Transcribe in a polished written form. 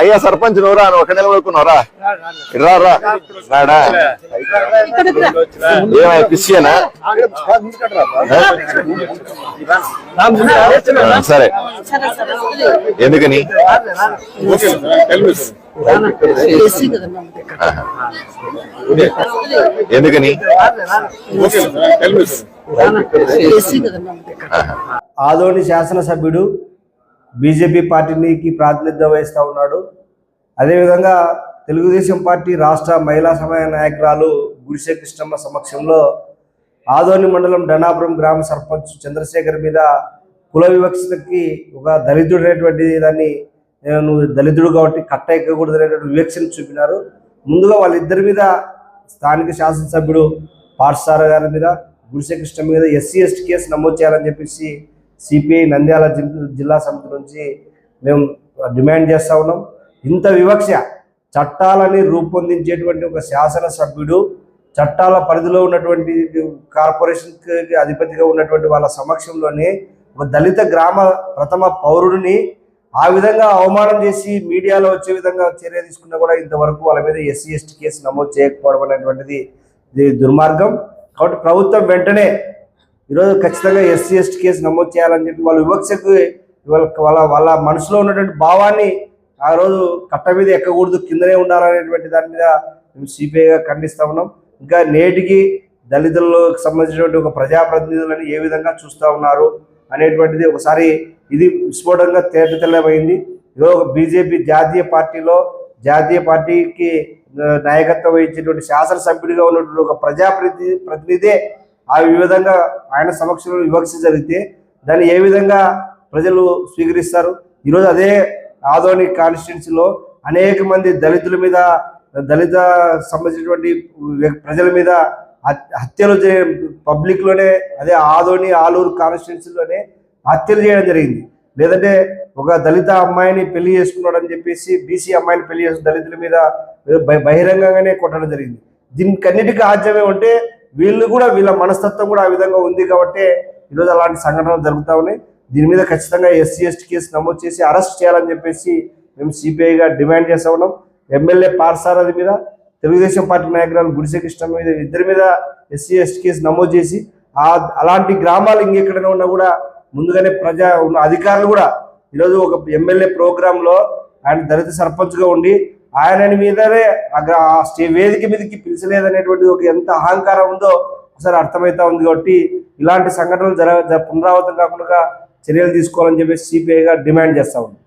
అయ్యా సర్పంచ్ నువ్వురా ఒక నెల వరకున్నావురా రాడా ఏమయ్యా పిసియేనా సరే ఎందుకని ఎందుకని ఆదోని శాసనసభ్యుడు బీజేపీ పార్టీకి ప్రాతినిధ్యం వహిస్తూ ఉన్నాడు. అదేవిధంగా తెలుగుదేశం పార్టీ రాష్ట్ర మహిళా సమయ నాయకురాలు గుడిసె కృష్ణమ్మ సమక్షంలో ఆదోని మండలం డనాపురం గ్రామ సర్పంచ్ చంద్రశేఖర్ మీద కుల వివక్షతకి ఒక దళితుడైనటువంటి దాన్ని నువ్వు దళితుడు కాబట్టి కట్ట ఎక్కకూడదు అనేటువంటి వివక్షను చూపినారు. ముందుగా వాళ్ళిద్దరి మీద స్థానిక శాసనసభ్యుడు పాఠశాల గారి మీద గుడిసె కృష్ణ మీద SC/ST కేసు నమోదు చేయాలని చెప్పేసి సిపిఐ నంద్యాల జిల్లా సమితి నుంచి మేము డిమాండ్ చేస్తూ ఉన్నాం. ఇంత వివక్ష చట్టాలని రూపొందించేటువంటి ఒక శాసనసభ్యుడు చట్టాల పరిధిలో ఉన్నటువంటి కార్పొరేషన్కి అధిపతిగా ఉన్నటువంటి వాళ్ళ సమక్షంలోనే ఒక దళిత గ్రామ ప్రథమ పౌరుడిని ఆ విధంగా అవమానం చేసి మీడియాలో వచ్చే విధంగా చర్య తీసుకున్నా కూడా ఇంతవరకు వాళ్ళ మీద SC/ST కేసు నమోదు చేయకపోవడం అనేటువంటిది దుర్మార్గం. కాబట్టి ప్రభుత్వం వెంటనే ఈరోజు ఖచ్చితంగా SC/ST కేసు నమోదు చేయాలని చెప్పి వాళ్ళ వివక్షకు వాళ్ళ మనసులో ఉన్నటువంటి భావాన్ని ఆ రోజు కట్ట మీద ఎక్కకూడదు కిందనే ఉండాలనేటువంటి దాని మీద మేము సిపిఐగా ఖండిస్తూ ఉన్నాం. ఇంకా నేటికి దళితులకు సంబంధించినటువంటి ఒక ప్రజాప్రతినిధులను ఏ విధంగా చూస్తూ ఉన్నారు అనేటువంటిది ఒకసారి ఇది విస్ఫోటంగా తేటతెల్లమైంది. ఈరోజు ఒక బీజేపీ జాతీయ పార్టీకి నాయకత్వం వహించేటువంటి శాసనసభ్యుడిగా ఉన్నటువంటి ఒక ప్రజాప్రతినిధే ఆ విధంగా ఆయన సమక్షంలో వివక్ష జరిగితే దాన్ని ఏ విధంగా ప్రజలు స్వీకరిస్తారు? ఈరోజు అదే ఆదోని కాన్స్టిట్యున్సీలో అనేక మంది దళిత సంబంధించినటువంటి ప్రజల మీద హత్యలు పబ్లిక్లోనే అదే ఆదోని ఆలూరు కాన్స్టిట్యున్సీలోనే హత్యలు చేయడం జరిగింది. లేదంటే ఒక దళిత అమ్మాయిని పెళ్లి చేసుకున్నాడని చెప్పేసి బీసీ అమ్మాయిని పెళ్లి చేసిన దళితుల మీద బహిరంగంగానే కొట్టడం జరిగింది. దీనికన్నిటికీ ఆశ్చర్యం అంటే వీళ్ళ మనస్తత్వం కూడా ఆ విధంగా ఉంది కాబట్టి ఈరోజు అలాంటి సంఘటనలు జరుగుతూ ఉన్నాయి. దీని మీద ఖచ్చితంగా SC/ST కేసు నమోదు చేసి అరెస్ట్ చేయాలని చెప్పేసి మేము సిపిఐగా డిమాండ్ చేస్తూ ఉన్నాం. ఎమ్మెల్యే పార్సారథి మీద తెలుగుదేశం పార్టీ నాయకురాలు గుడిసె కృష్ణ మీద ఇద్దరి మీద SC/ST కేసు నమోదు చేసి అలాంటి గ్రామాలు ఇంకెక్కడైనా ఉన్నా కూడా ముందుగానే ఉన్న అధికారులు కూడా ఈరోజు ఒక ఎమ్మెల్యే ప్రోగ్రాంలో ఆయన దళిత సర్పంచ్గా ఉండి ఆయన మీదనే వేదిక మీదకి పిలిచలేదనేటువంటి ఒక ఎంత అహంకారం ఉందో ఒకసారి అర్థమవుతా ఉంది. కాబట్టి ఇలాంటి సంఘటనలు పునరావృతం కాకుండా చర్యలు తీసుకోవాలని చెప్పేసి సిపిఐగా డిమాండ్ చేస్తా ఉంది.